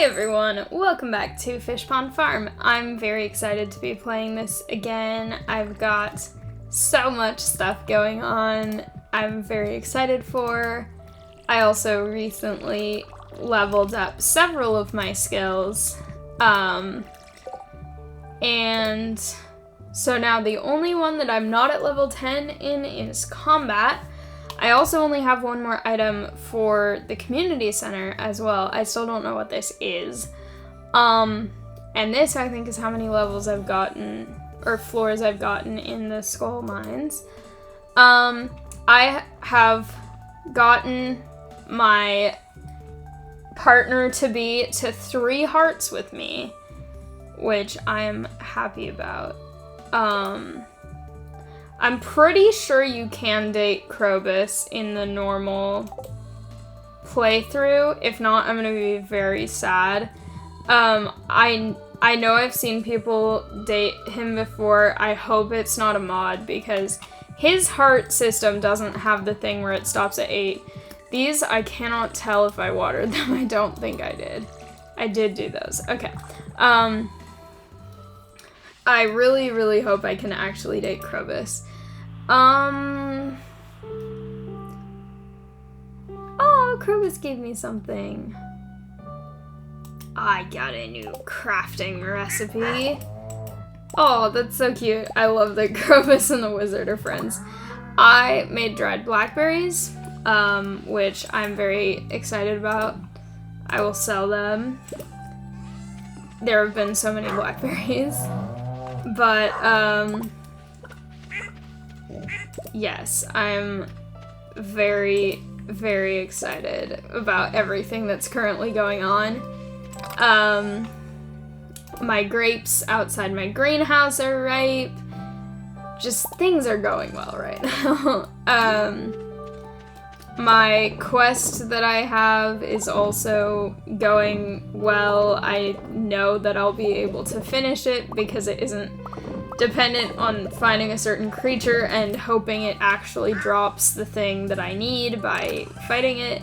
Hi everyone, welcome back to Fish Pond Farm. I'm very excited to be playing this again. I've got so much stuff going on I'm very excited for. I also recently leveled up several of my skills. And so now the only one that I'm not at level 10 in is combat. I also only have one more item for the community center as well. I still don't know what this is. And this, I think, is how many levels I've gotten, or floors I've gotten in the Skull Mines. I have gotten my partner-to-be to 3 hearts with me, which I am happy about. I'm pretty sure you can date Krobus in the normal playthrough. If not, I'm gonna be very sad. I know I've seen people date him before. I hope it's not a mod because his heart system doesn't have the thing where it stops at 8. These, I cannot tell if I watered them. I don't think I did. I did do those. Okay. I really, really hope I can actually date Krobus. Oh, Krobus gave me something. I got a new crafting recipe. Oh, that's so cute. I love that Krobus and the wizard are friends. I made dried blackberries, which I'm very excited about. I will sell them. There have been so many blackberries. But, yes, I'm very, very excited about everything that's currently going on. My grapes outside my greenhouse are ripe. Just things are going well right now. My quest that I have is also going well. I know that I'll be able to finish it because it isn't dependent on finding a certain creature and hoping it actually drops the thing that I need by fighting it,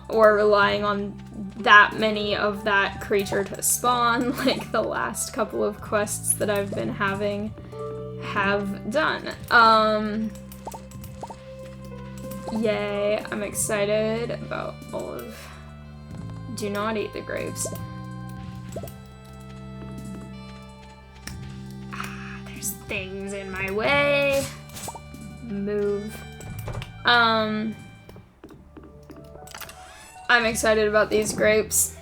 or relying on that many of that creature to spawn, like the last couple of quests that I've been having have done. Yay, I'm excited about all of... Do not eat the grapes. There's things in my way. Move. I'm excited about these grapes.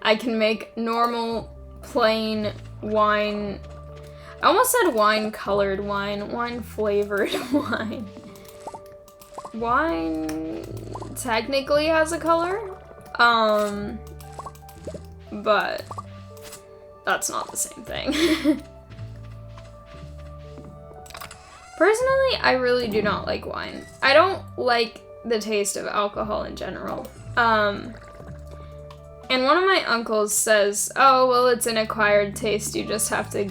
I can make normal, plain wine. I almost said wine-colored wine. Wine-flavored wine. Wine technically has a color, but that's not the same thing. Personally, I really do not like wine. I don't like the taste of alcohol in general. And one of my uncles says, oh, well, it's an acquired taste, you just have to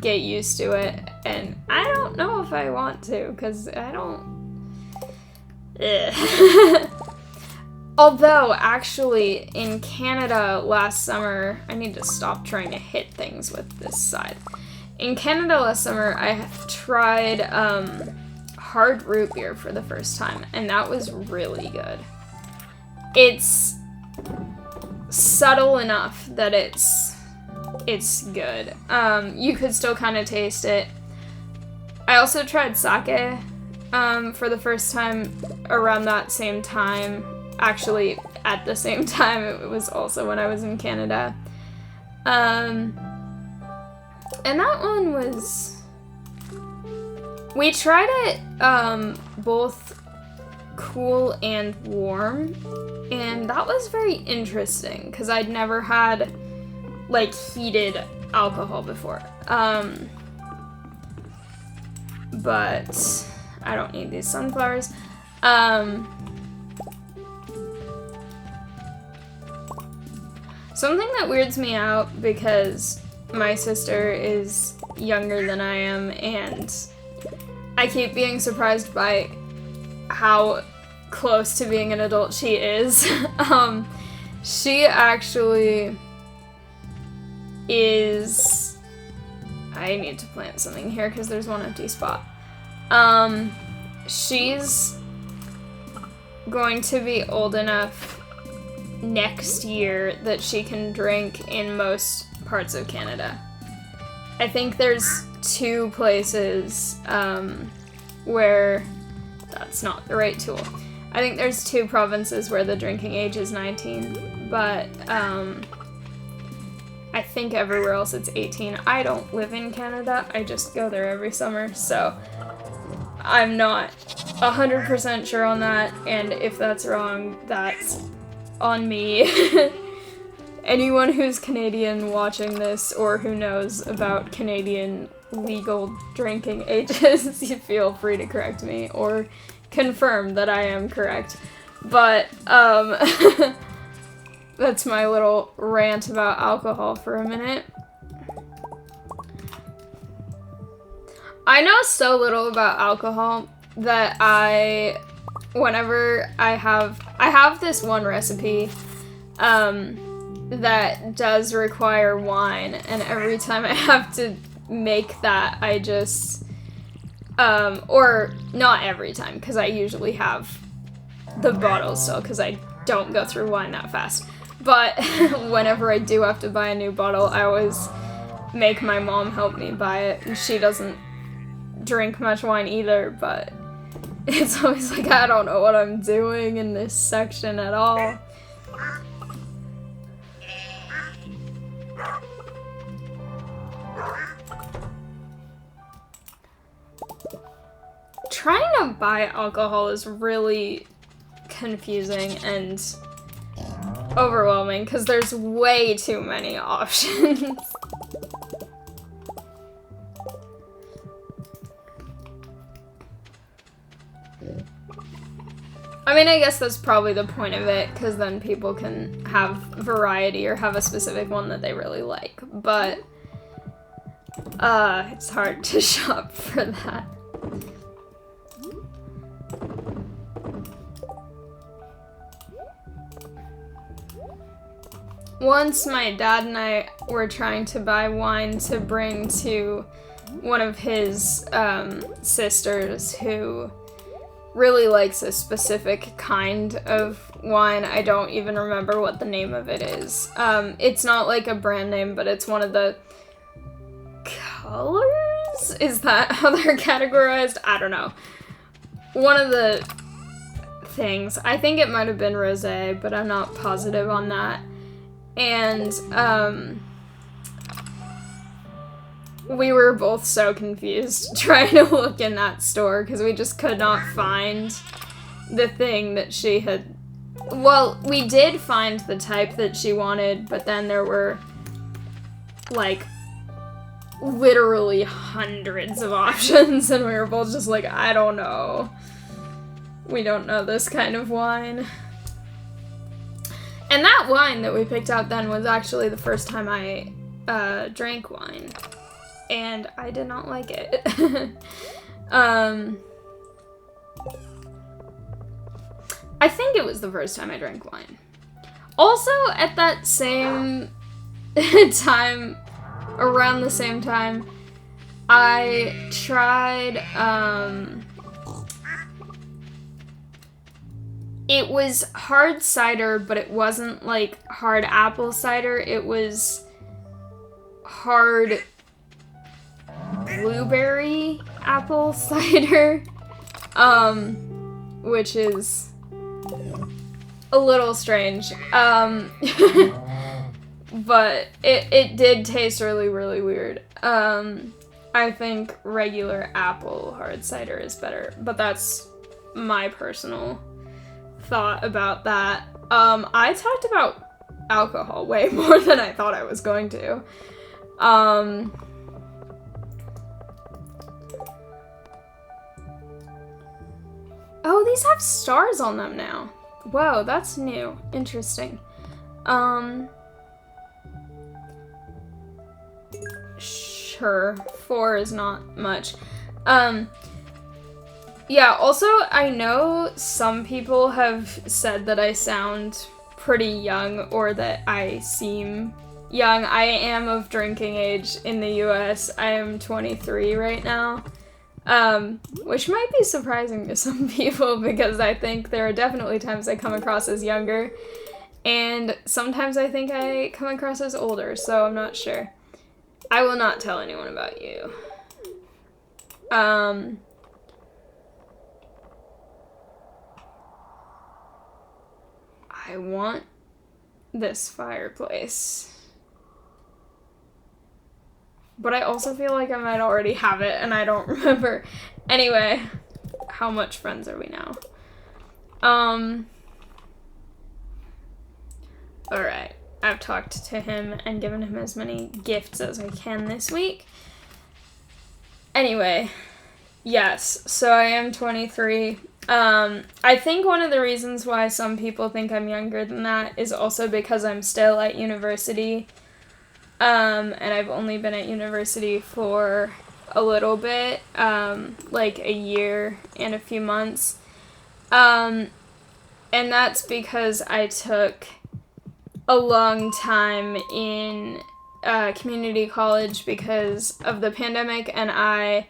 get used to it. And I don't know if I want to, because I don't... Although, actually, in Canada last summer, I need to stop trying to hit things with this side. In Canada last summer, I tried hard root beer for the first time, and that was really good. It's subtle enough that it's good. You could still kind of taste it. I also tried sake for the first time around that same time. Actually, at the same time, it was also when I was in Canada. And that one was... We tried it both cool and warm, and that was very interesting, because I'd never had, like, heated alcohol before. But I don't need these sunflowers. Something that weirds me out, because my sister is younger than I am, and I keep being surprised by how close to being an adult she is, She actually is... I need to plant something here because there's one empty spot. She's going to be old enough next year that she can drink in most parts of Canada. I think there's 2 places where... That's not the right tool. I think there's 2 provinces where the drinking age is 19, but I think everywhere else it's 18. I don't live in Canada, I just go there every summer, so I'm not 100% sure on that, and if that's wrong, that's on me. Anyone who's Canadian watching this or who knows about Canadian legal drinking ages, you feel free to correct me or confirm that I am correct. But, that's my little rant about alcohol for a minute. I know so little about alcohol that whenever I have this one recipe, that does require wine, and every time I have to make that, I just, or not every time, because I usually have the bottle still, because I don't go through wine that fast. But whenever I do have to buy a new bottle, I always make my mom help me buy it, and she doesn't drink much wine either, but it's always like, I don't know what I'm doing in this section at all. Trying to buy alcohol is really confusing and overwhelming because there's way too many options. I mean, I guess that's probably the point of it, because then people can have variety or have a specific one that they really like, but it's hard to shop for that. Once my dad and I were trying to buy wine to bring to one of his sisters who really likes a specific kind of wine. I don't even remember what the name of it is. It's not like a brand name, but it's one of the colors? Is that how they're categorized? I don't know. One of the things. I think it might have been rosé, but I'm not positive on that. And, we were both so confused trying to look in that store because we just could not find the thing that she had... Well, we did find the type that she wanted, but then there were, like, literally hundreds of options, and we were both just like, I don't know. We don't know this kind of wine. And that wine that we picked out then was actually the first time I drank wine. And I did not like it. I think it was the first time I drank wine. Also, at that same time, around the same time, I tried, it was hard cider, but it wasn't like hard apple cider. It was hard blueberry apple cider, which is a little strange, but it did taste really, really weird. I think regular apple hard cider is better, but that's my personal thought about that. I talked about alcohol way more than I thought I was going to. Oh, these have stars on them now. Whoa, that's new. Interesting. Sure. 4 is not much. Yeah, also, I know some people have said that I sound pretty young or that I seem young. I am of drinking age in the US. I am 23 right now, which might be surprising to some people because I think there are definitely times I come across as younger, and sometimes I think I come across as older, so I'm not sure. I will not tell anyone about you. I want this fireplace. But I also feel like I might already have it and I don't remember. Anyway, how much friends are we now? Alright. I've talked to him and given him as many gifts as I can this week. Anyway, yes, so I am 23. I think one of the reasons why some people think I'm younger than that is also because I'm still at university. And I've only been at university for a little bit, like a year and a few months. And that's because I took a long time in community college because of the pandemic, and I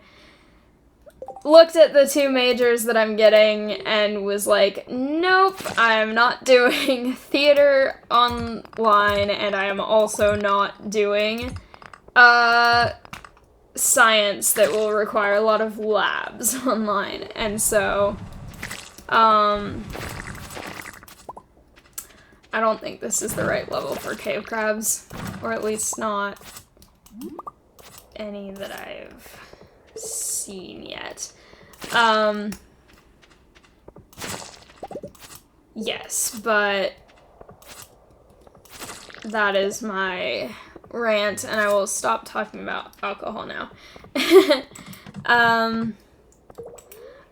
looked at the two majors that I'm getting and was like, nope, I'm not doing theater online, and I am also not doing science that will require a lot of labs online. And so I don't think this is the right level for cave crabs, or at least not any that I've seen yet. Yes, but that is my rant, and I will stop talking about alcohol now. I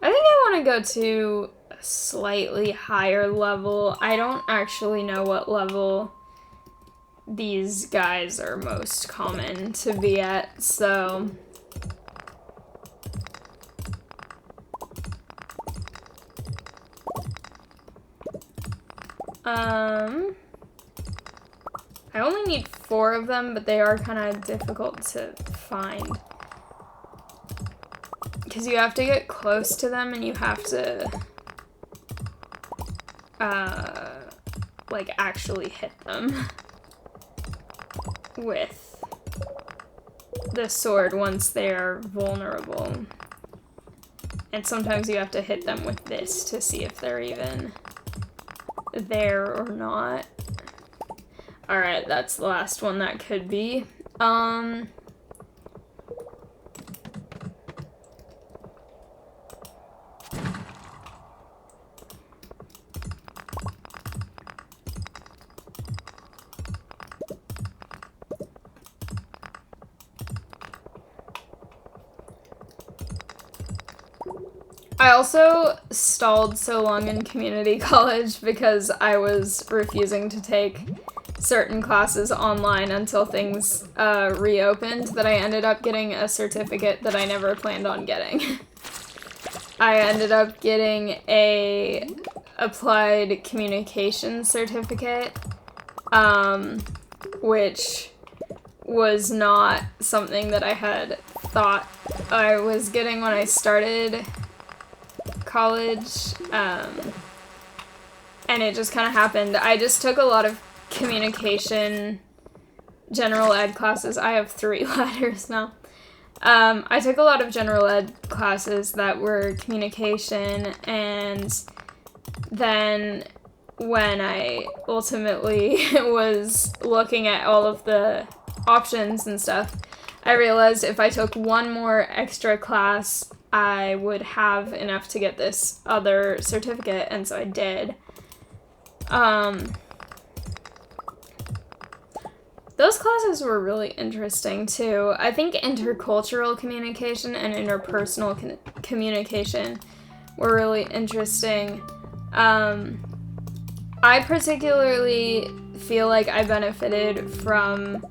think I want to go to a slightly higher level. I don't actually know what level these guys are most common to be at, so I only need 4 of them, but they are kind of difficult to find. Because you have to get close to them and you have to, like, actually hit them with the sword once they're vulnerable. And sometimes you have to hit them with this to see if they're even there or not. Alright, that's the last one that could be. I also stalled so long in community college because I was refusing to take certain classes online until things reopened that I ended up getting a certificate that I never planned on getting. I ended up getting a applied communication certificate, which was not something that I had thought I was getting when I started college, and it just kind of happened. I just took a lot of communication general ed classes. I have 3 letters now. I took a lot of general ed classes that were communication, and then when I ultimately was looking at all of the options and stuff, I realized if I took one more extra class, I would have enough to get this other certificate, and so I did. Those classes were really interesting, too. I think intercultural communication and interpersonal communication were really interesting. I particularly feel like I benefited from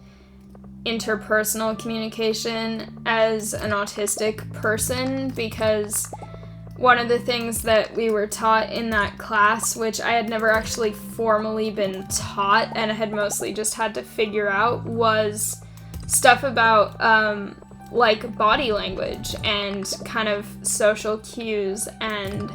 interpersonal communication as an autistic person because one of the things that we were taught in that class, which I had never actually formally been taught and I had mostly just had to figure out, was stuff about like body language and kind of social cues and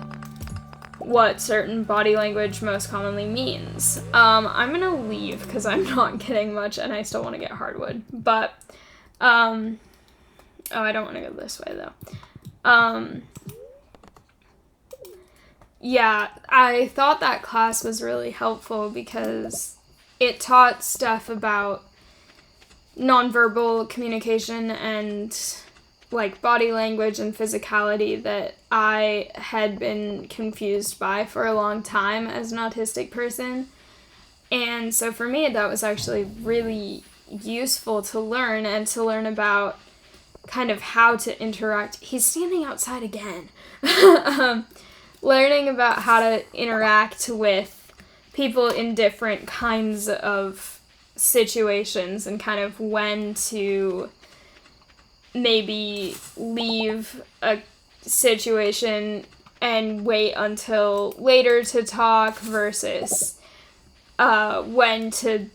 what certain body language most commonly means. I'm gonna leave because I'm not getting much and I still want to get hardwood, but oh, I don't want to go this way though. Yeah, I thought that class was really helpful because it taught stuff about nonverbal communication and like body language and physicality that I had been confused by for a long time as an autistic person. And so for me, that was actually really useful to learn and to learn about kind of how to interact. He's standing outside again. Learning about how to interact with people in different kinds of situations and kind of when to maybe leave a situation and wait until later to talk versus when to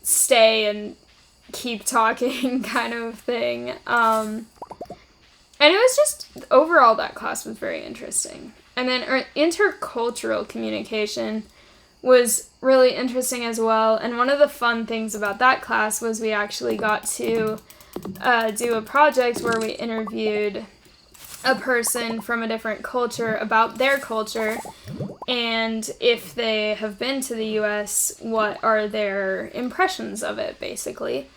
stay and keep talking kind of thing. And it was just, overall, that class was very interesting. And then intercultural communication was really interesting as well. And one of the fun things about that class was we actually got to do a project where we interviewed a person from a different culture about their culture, and if they have been to the US, what are their impressions of it, basically.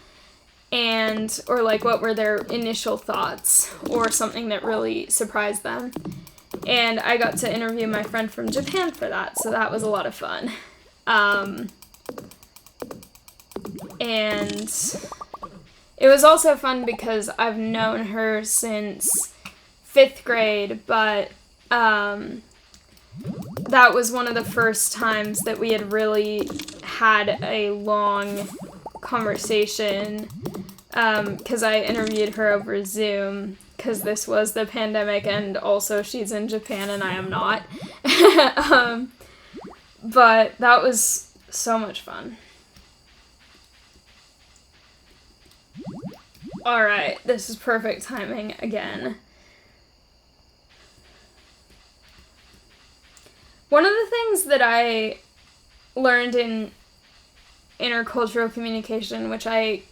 And, or like, what were their initial thoughts, or something that really surprised them. And I got to interview my friend from Japan for that, so that was a lot of fun. And it was also fun because I've known her since 5th grade, but that was one of the first times that we had really had a long conversation, because I interviewed her over Zoom, because this was the pandemic, and also she's in Japan and I am not. But that was so much fun. Alright, this is perfect timing again. One of the things that I learned in intercultural communication, which I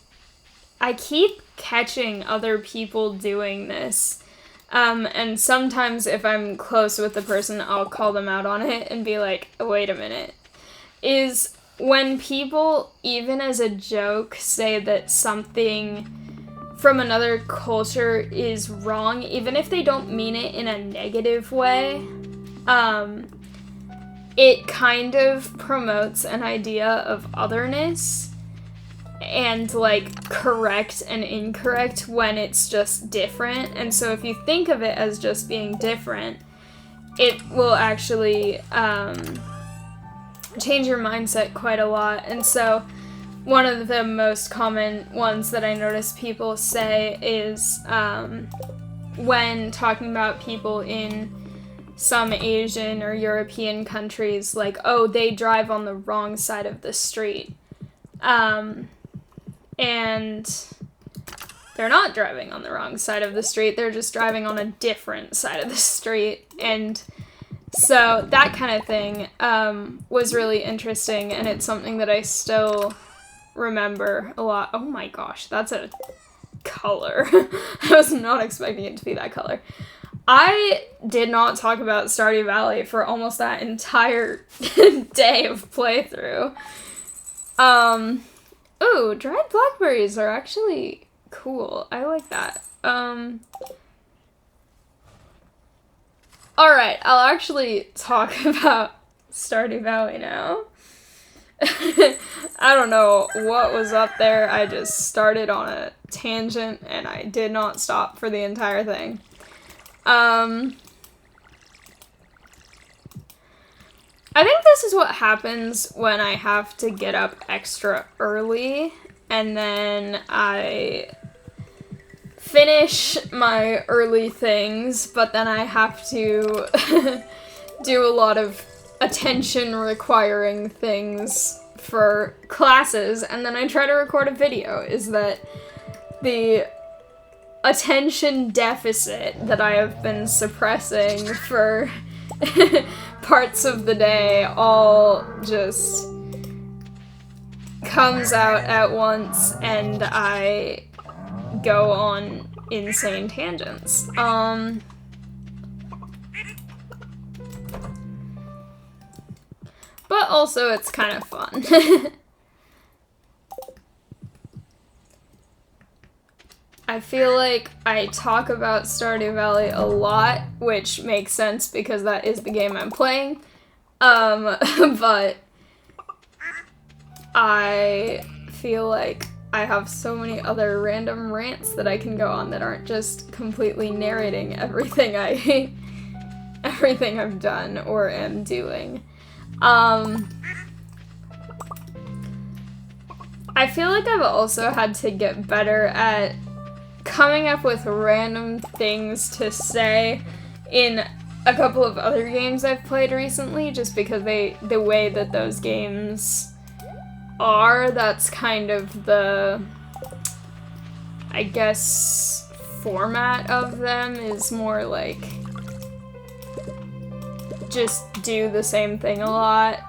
keep catching other people doing this, and sometimes if I'm close with the person, I'll call them out on it and be like, oh, wait a minute, is when people, even as a joke, say that something from another culture is wrong, even if they don't mean it in a negative way, it kind of promotes an idea of otherness and, like, correct and incorrect when it's just different. And so if you think of it as just being different, it will actually change your mindset quite a lot. And so one of the most common ones that I notice people say is when talking about people in some Asian or European countries, like, oh, they drive on the wrong side of the street. And they're not driving on the wrong side of the street, they're just driving on a different side of the street. And so that kind of thing was really interesting, and it's something that I still remember a lot. Oh my gosh, that's a color. I was not expecting it to be that color. I did not talk about Stardew Valley for almost that entire day of playthrough. Ooh, dried blackberries are actually cool. I like that. Alright, I'll actually talk about Stardew Valley now. I don't know what was up there. I just started on a tangent and I did not stop for the entire thing. I think this is what happens when I have to get up extra early and then I finish my early things, but then I have to do a lot of attention requiring things for classes, and then I try to record a video. Is that the attention deficit that I have been suppressing for parts of the day all just comes out at once, and I go on insane tangents. But also it's kind of fun. I feel like I talk about Stardew Valley a lot, which makes sense because that is the game I'm playing. But I feel like I have so many other random rants that I can go on that aren't just completely narrating everything everything I've done or am doing. I feel like I've also had to get better at coming up with random things to say in a couple of other games I've played recently, just because the way that those games are, that's kind of the, I guess, format of them is more like just do the same thing a lot.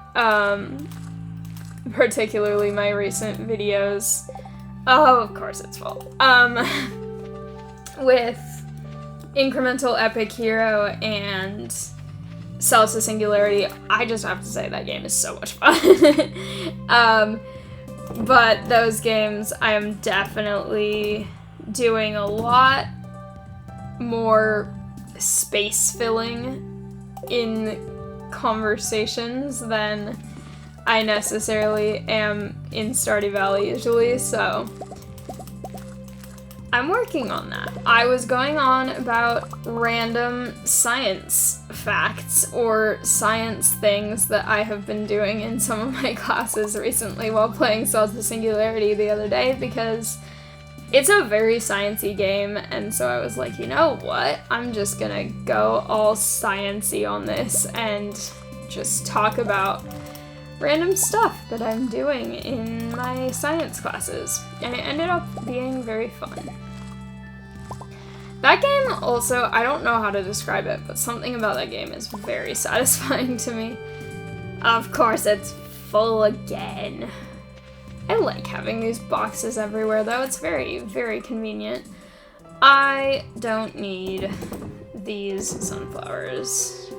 Particularly my recent videos. Oh, of course it's full. With Incremental Epic Hero and Cells to Singularity, I just have to say that game is so much fun. But those games, I am definitely doing a lot more space filling in conversations than I necessarily am in Stardew Valley usually, so I'm working on that. I was going on about random science facts or science things that I have been doing in some of my classes recently while playing Cells to Singularity the other day, because it's a very sciencey game, and so I was like, you know what? I'm just gonna go all sciencey on this and just talk about random stuff that I'm doing in my science classes, and it ended up being very fun. That game also, I don't know how to describe it, but something about that game is very satisfying to me. Of course, it's full again. I like having these boxes everywhere, though. It's very, very convenient. I don't need these sunflowers.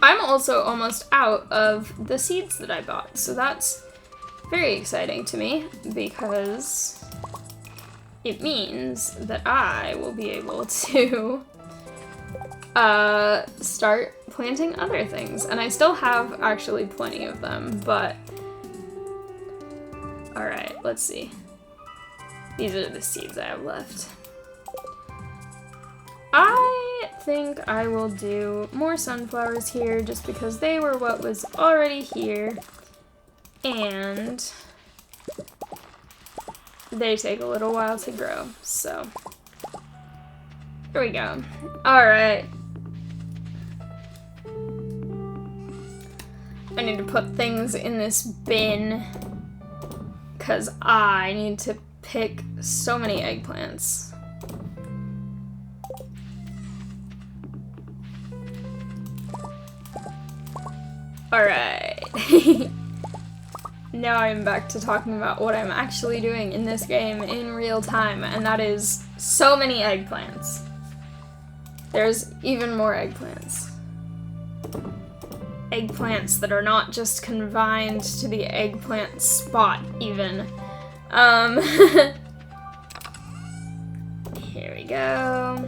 I'm also almost out of the seeds that I bought, so that's very exciting to me because it means that I will be able to start planting other things. And I still have actually plenty of them, but alright, let's see. These are the seeds I have left. I think I will do more sunflowers here just because they were what was already here, and they take a little while to grow, so here we go. Alright. I need to put things in this bin because I need to pick so many eggplants. Alright. Now I'm back to talking about what I'm actually doing in this game in real time, and that is so many eggplants. There's even more eggplants. Eggplants that are not just confined to the eggplant spot, even. Here we go.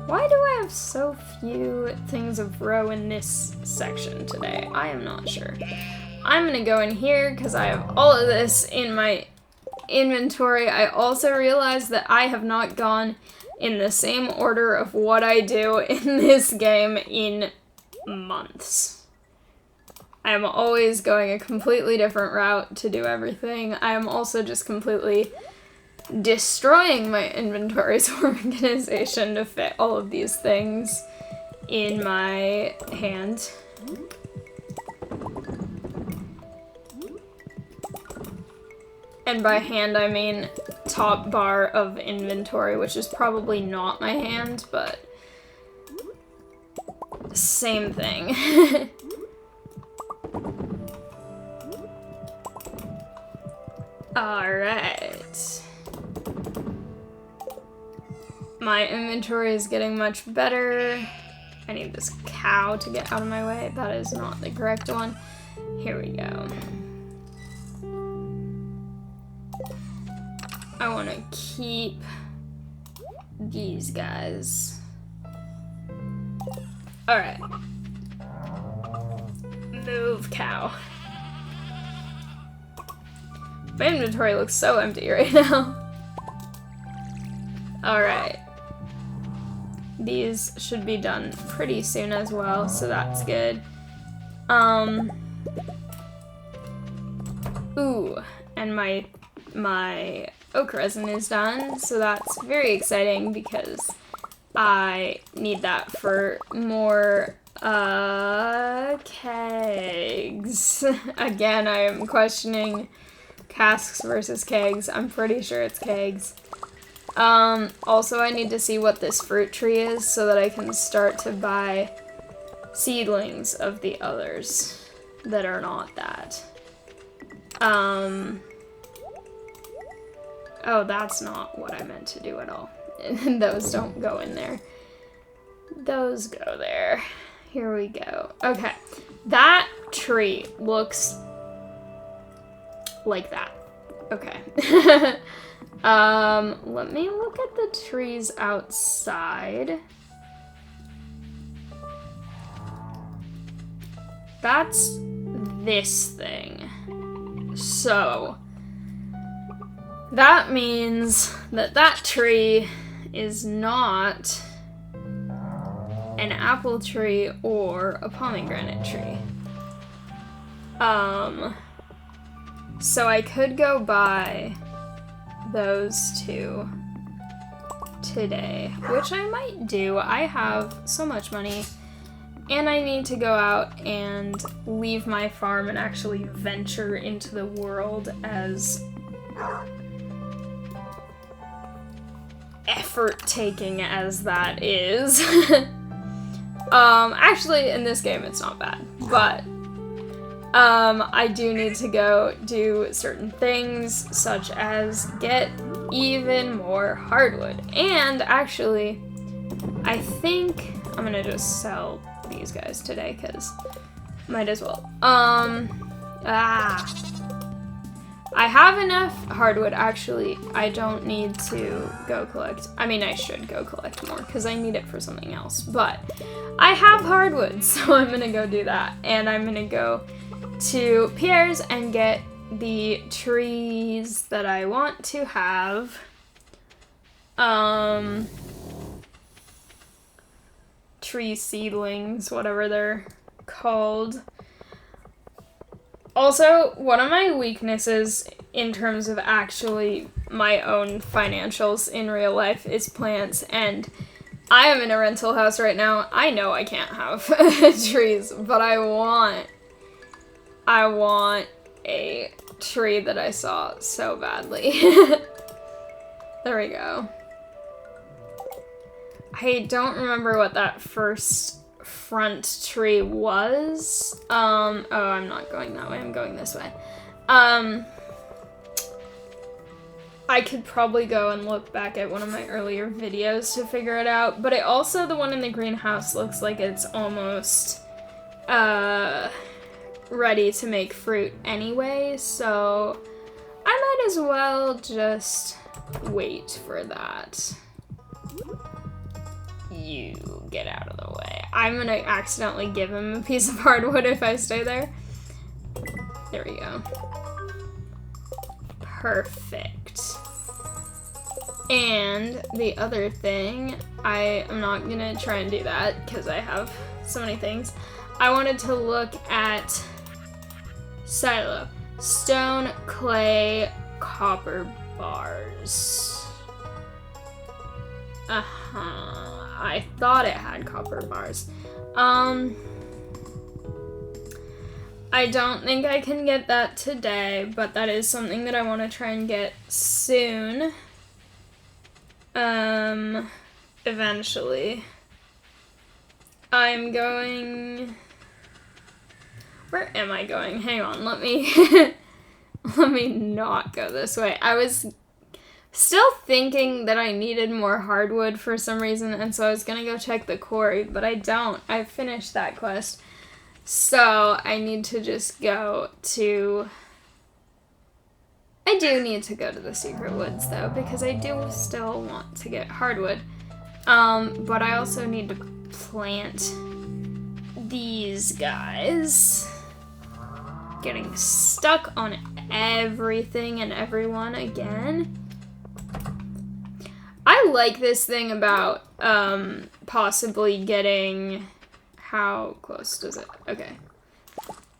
Why do I have so few things of row in this section today? I am not sure. I'm gonna go in here because I have all of this in my inventory. I also realized that I have not gone in the same order of what I do in this game in months. I am always going a completely different route to do everything. I am also just completely destroying my inventory's organization to fit all of these things in my hand. And by hand, I mean top bar of inventory, which is probably not my hand, but same thing. Alright. My inventory is getting much better. I need this cow to get out of my way. That is not the correct one. Here we go. I want to keep these guys. Alright. Move, cow. My inventory looks so empty right now. Alright. These should be done pretty soon as well, so that's good. Ooh, and my oak resin is done, so that's very exciting because I need that for more kegs. Again, I am questioning casks versus kegs. I'm pretty sure it's kegs. Also, I need to see what this fruit tree is so that I can start to buy seedlings of the others that are not that. Oh, that's not what I meant to do at all. Those don't go in there. Those go there. Here we go. Okay. That tree looks like that. Okay. Let me look at the trees outside. That's this thing. So that means that that tree is not an apple tree or a pomegranate tree. So I could go buy those two today, which I might do. I have so much money, and I need to go out and leave my farm and actually venture into the world, as effort-taking as that is. Actually, in this game, it's not bad, but I do need to go do certain things, such as get even more hardwood. And actually, I think I'm gonna just sell these guys today, because might as well. I have enough hardwood, actually. I don't need to go collect. I mean, I should go collect more, because I need it for something else. But I have hardwood, so I'm gonna go do that. And I'm gonna go to Pierre's and get the trees that I want to have. Tree seedlings, whatever they're called. Also, one of my weaknesses in terms of actually my own financials in real life is plants, and I am in a rental house right now. I know I can't have trees, but I want a tree that I saw so badly. There we go. I don't remember what that first front tree was. Oh, I'm not going that way. I'm going this way. I could probably go and look back at one of my earlier videos to figure it out, but it also, the one in the greenhouse looks like it's almost, ready to make fruit anyway, so I might as well just wait for that. You get out of the way. I'm gonna accidentally give him a piece of hardwood if I stay there. There we go. Perfect. And the other thing, I am not gonna try and do that because I have so many things. I wanted to look at Silo. Stone, clay, copper bars. I thought it had copper bars. I don't think I can get that today, but that is something that I want to try and get soon. Eventually. I'm going... Where am I going? Hang on, let me... let me not go this way. I was still thinking that I needed more hardwood for some reason, and so I was gonna go check the quarry, but I don't. I finished that quest. So I need to just go to... I do need to go to the secret woods, though, because I do still want to get hardwood. But I also need to plant these guys. Getting stuck on everything and everyone again. I like this thing about possibly getting... How close does it... Okay.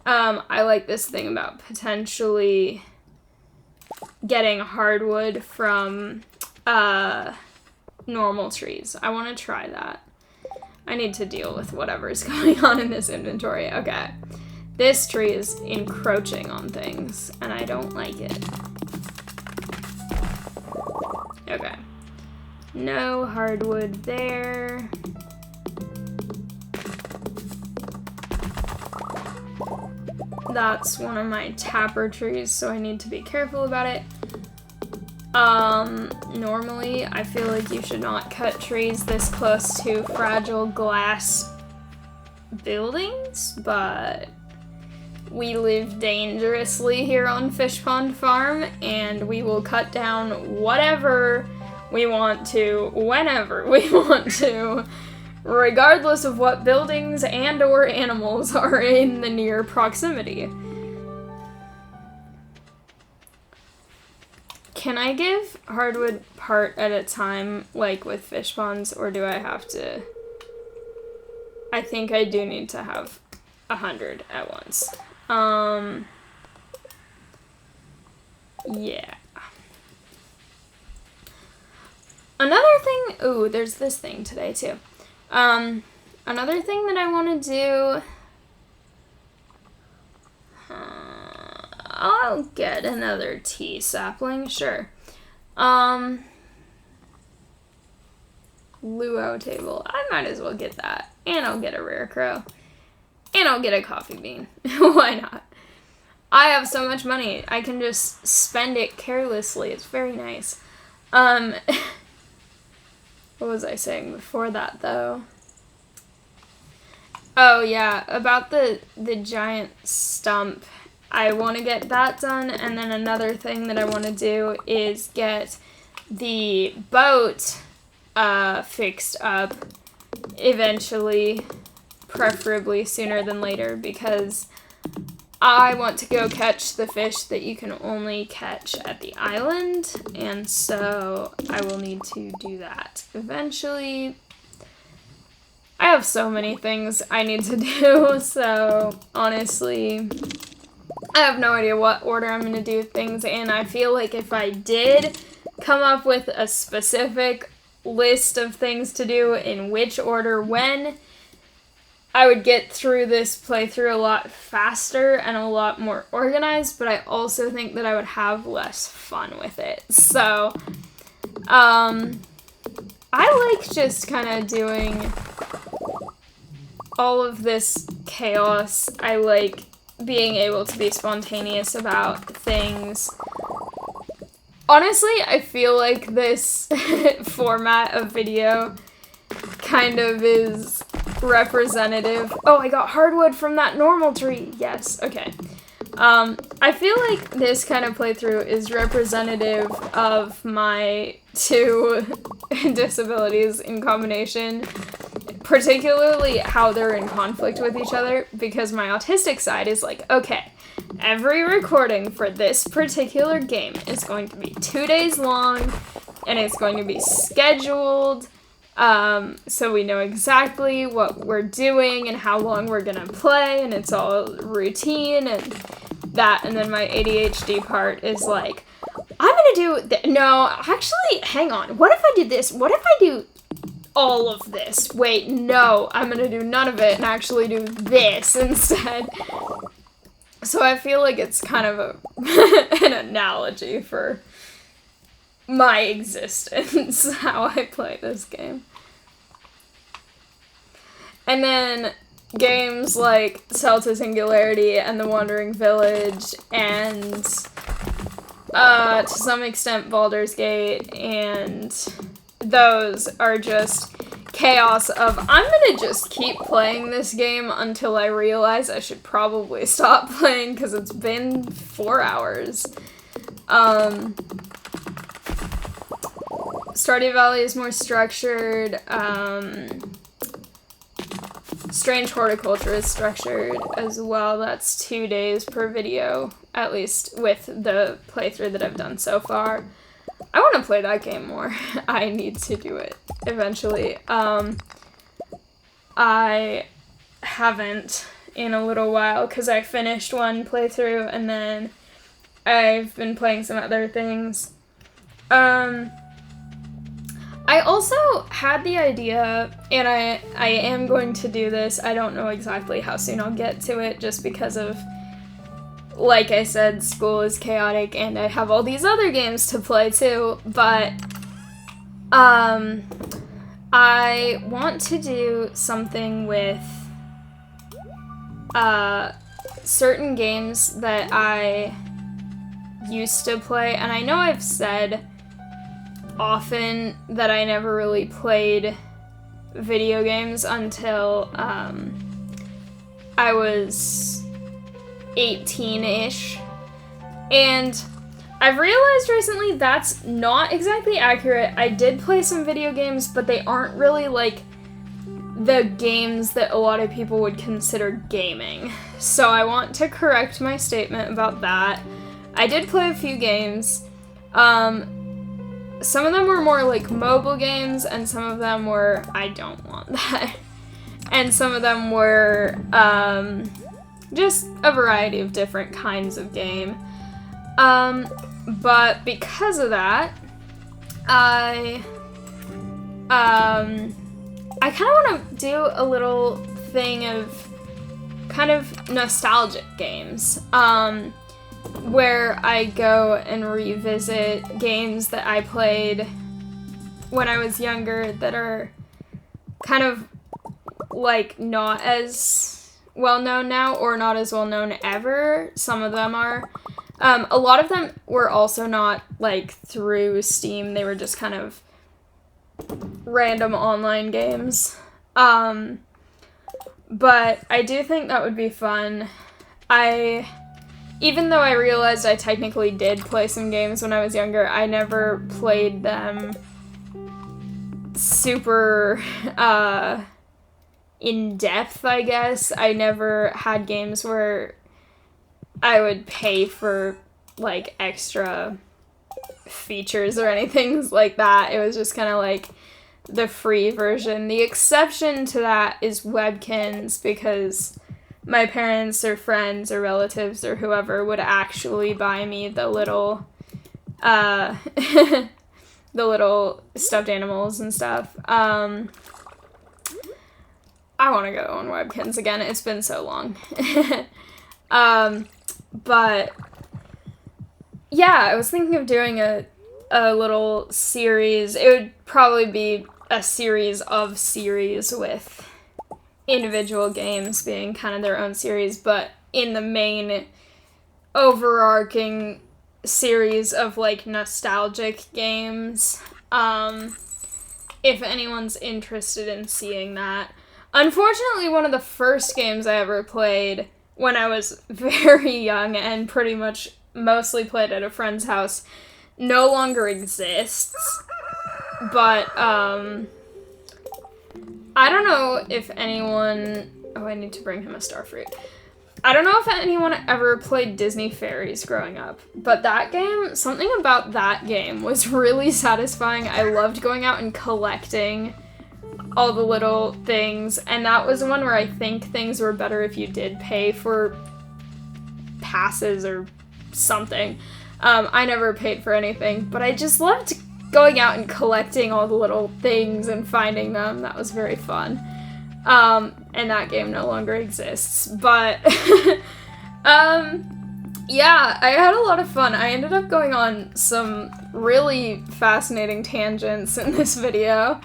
I like this thing about potentially getting hardwood from normal trees. I want to try that. I need to deal with whatever's going on in this inventory. Okay. This tree is encroaching on things, and I don't like it. Okay. No hardwood there. That's one of my tapper trees, so I need to be careful about it. Normally, I feel like you should not cut trees this close to fragile glass buildings, but we live dangerously here on Fish Pond Farm, and we will cut down whatever we want to, whenever we want to, regardless of what buildings and or animals are in the near proximity. Can I give hardwood part at a time, like with fish ponds, or do I have to... I think I do need to have 100 at once. Yeah. Another thing... Ooh, there's this thing today, too. Another thing that I want to do... I'll get another tea sapling, sure. Luau table. I might as well get that. And I'll get a rare crow. And I'll get a coffee bean. Why not? I have so much money. I can just spend it carelessly. It's very nice. What was I saying before that, though? Oh, yeah, about the giant stump. I want to get that done, and then another thing that I want to do is get the boat fixed up eventually, preferably sooner than later, because I want to go catch the fish that you can only catch at the island, and so I will need to do that eventually. I have so many things I need to do, so honestly, I have no idea what order I'm going to do things in. I feel like if I did come up with a specific list of things to do in which order when, I would get through this playthrough a lot faster and a lot more organized, but I also think that I would have less fun with it. So, I like just kind of doing all of this chaos. I like being able to be spontaneous about things. Honestly, I feel like this format of video kind of is representative. Oh, I got hardwood from that normal tree. Yes, okay. I feel like this kind of playthrough is representative of my two disabilities in combination, particularly how they're in conflict with each other, because my autistic side is like, okay, every recording for this particular game is going to be 2 days long, and it's going to be scheduled, so we know exactly what we're doing and how long we're gonna play, and it's all routine, and that, and then my ADHD part is like, I'm gonna do no, actually, hang on. What if I do this? What if I do all of this? Wait, no, I'm gonna do none of it and actually do this instead. So I feel like it's kind of an analogy for my existence, how I play this game. And then games like Celta Singularity and The Wandering Village and to some extent Baldur's Gate, and those are just chaos of, I'm gonna just keep playing this game until I realize I should probably stop playing because it's been 4 hours. Stardew Valley is more structured. Strange Horticulture is structured as well. That's 2 days per video, at least with the playthrough that I've done so far. I want to play that game more. I need to do it eventually. I haven't in a little while because I finished one playthrough and then I've been playing some other things. I also had the idea, and I am going to do this. I don't know exactly how soon I'll get to it just because of, like I said, school is chaotic and I have all these other games to play too, but I want to do something with certain games that I used to play, and I know I've said often that I never really played video games until I was 18-ish, and I've realized recently that's not exactly accurate. I did play some video games, but they aren't really like the games that a lot of people would consider gaming. So I want to correct my statement about that. I did play a few games. Some of them were more like mobile games, and some of them were, I don't want that. And some of them were just a variety of different kinds of game. But because of that, I kind of want to do a little thing of kind of nostalgic games. Where I go and revisit games that I played when I was younger that are kind of like not as well known now or not as well known ever. Some of them are. A lot of them were also not like through Steam. They were just kind of random online games. But I do think that would be fun. Even though I realized I technically did play some games when I was younger, I never played them super in-depth, I guess. I never had games where I would pay for, like, extra features or anything like that. It was just kind of like the free version. The exception to that is Webkinz, because my parents or friends or relatives or whoever would actually buy me the little the little stuffed animals and stuff. I want to go on Webkinz again. It's been so long. But yeah, I was thinking of doing a little series. It would probably be a series of series with individual games being kind of their own series, but in the main overarching series of like nostalgic games. If anyone's interested in seeing that. Unfortunately, one of the first games I ever played when I was very young and pretty much mostly played at a friend's house no longer exists. But, I don't know if anyone... Oh, I need to bring him a Starfruit. I don't know if anyone ever played Disney Fairies growing up, but that game, something about that game was really satisfying. I loved going out and collecting all the little things, and that was one where I think things were better if you did pay for passes or something. I never paid for anything, but I just loved going out and collecting all the little things and finding them. That was very fun. And that game no longer exists, but yeah, I had a lot of fun. I ended up going on some really fascinating tangents in this video.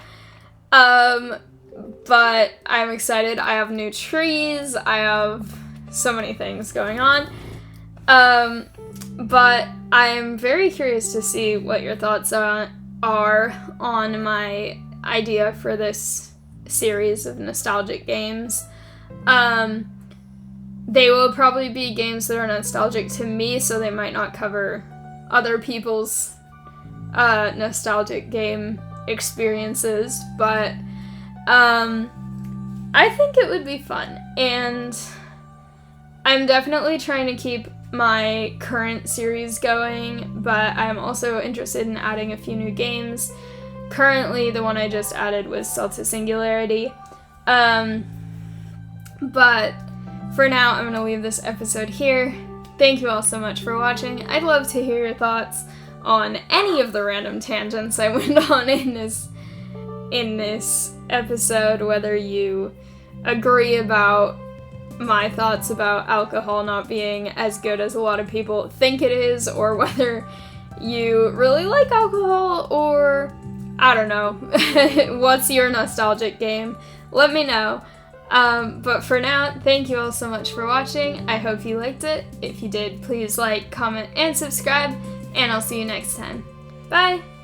But I'm excited. I have new trees. I have so many things going on. But I'm very curious to see what your thoughts are on my idea for this series of nostalgic games. They will probably be games that are nostalgic to me, so they might not cover other people's nostalgic game experiences, but I think it would be fun, and I'm definitely trying to keep my current series going, but I'm also interested in adding a few new games. Currently, the one I just added was Celta Singularity, but for now, I'm going to leave this episode here. Thank you all so much for watching. I'd love to hear your thoughts on any of the random tangents I went on in this episode, whether you agree about my thoughts about alcohol not being as good as a lot of people think it is, or whether you really like alcohol, or I don't know, what's your nostalgic game? Let me know. But for now, thank you all so much for watching. I hope you liked it. If you did, please like, comment, and subscribe, and I'll see you next time. Bye!